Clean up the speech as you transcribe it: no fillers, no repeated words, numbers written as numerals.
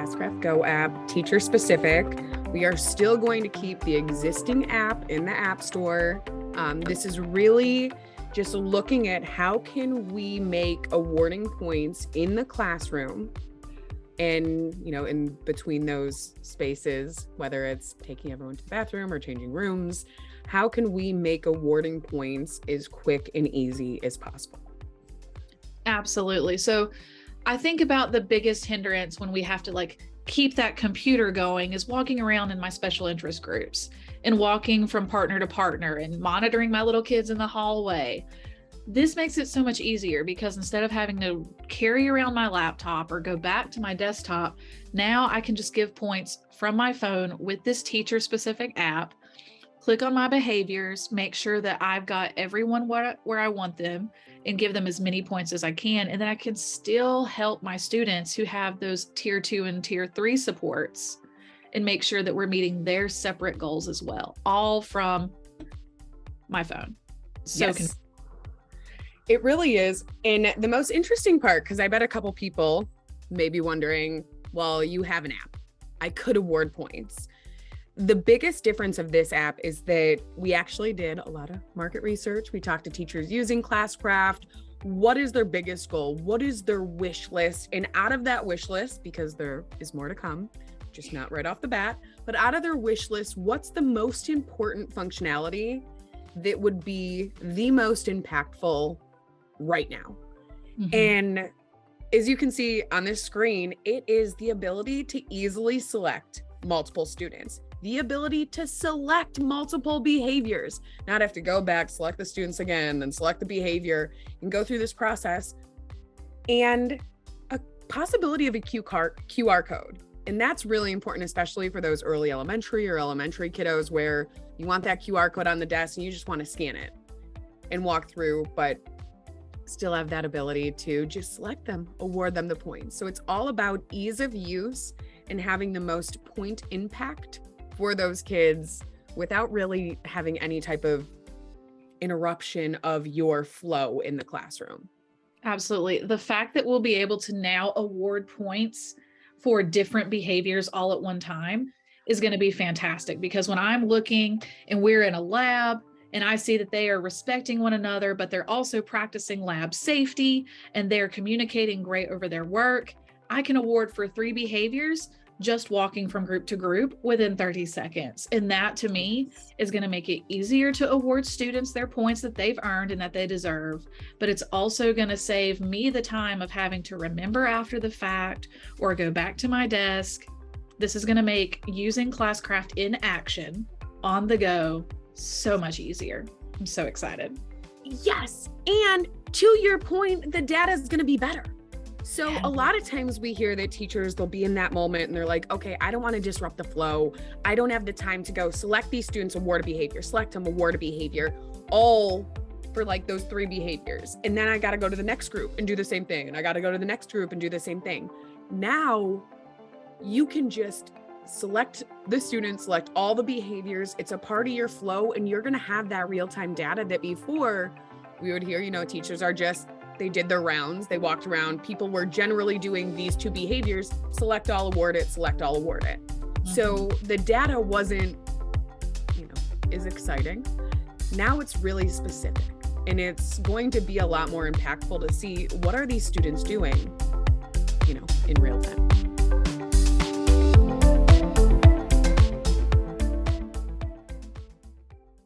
Classcraft GO app, teacher specific. We are still going to keep the existing app in the App Store. This is really just looking at how can we make awarding points in the classroom and, in between those spaces, whether it's taking everyone to the bathroom or changing rooms, how can we make awarding points as quick and easy as possible? Absolutely. So I think about the biggest hindrance when we have to keep that computer going is walking around in my special interest groups and walking from partner to partner and monitoring my little kids in the hallway. This makes it so much easier because instead of having to carry around my laptop or go back to my desktop, now I can just give points from my phone with this teacher specific app, click on my behaviors, make sure that I've got everyone where I want them and give them as many points as I can. And then I can still help my students who have those tier 2 and tier 3 supports and make sure that we're meeting their separate goals as well, all from my phone. Yes. It really is. And the most interesting part, because I bet a couple people may be wondering, well, you have an app. I could award points. The biggest difference of this app is that we actually did a lot of market research. We talked to teachers using Classcraft. What is their biggest goal? What is their wish list? And out of that wish list, because there is more to come, just not right off the bat, but out of their wish list, what's the most important functionality that would be the most impactful right now? Mm-hmm. And as you can see on this screen, it is the ability to easily select multiple students. The ability to select multiple behaviors, not have to go back, select the students again, then select the behavior and go through this process, and a possibility of a QR code. And that's really important, especially for those early elementary or elementary kiddos where you want that QR code on the desk and you just want to scan it and walk through, but still have that ability to just select them, award them the points. So it's all about ease of use and having the most point impact for those kids without really having any type of interruption of your flow in the classroom. Absolutely. The fact that we'll be able to now award points for different behaviors all at one time is going to be fantastic, because when I'm looking and we're in a lab and I see that they are respecting one another, but they're also practicing lab safety and they're communicating great over their work, I can award for 3 behaviors just walking from group to group within 30 seconds. And that to me is going to make it easier to award students their points that they've earned and that they deserve. But it's also going to save me the time of having to remember after the fact or go back to my desk. This is going to make using Classcraft in action on the go so much easier. I'm so excited. Yes. And to your point, the data is going to be better. So a lot of times we hear that teachers, they'll be in that moment and they're like, okay, I don't want to disrupt the flow. I don't have the time to go select these students, award a behavior, select them, award a behavior, all for those 3 behaviors. And then I got to go to the next group and do the same thing. And I got to go to the next group and do the same thing. Now you can just select the students, select all the behaviors. It's a part of your flow and you're going to have that real-time data that before we would hear, teachers are just, they did their rounds, they walked around, people were generally doing these 2 behaviors, select all, award it, select all, award it. Mm-hmm. So the data wasn't, is exciting. Now it's really specific and it's going to be a lot more impactful to see what are these students doing?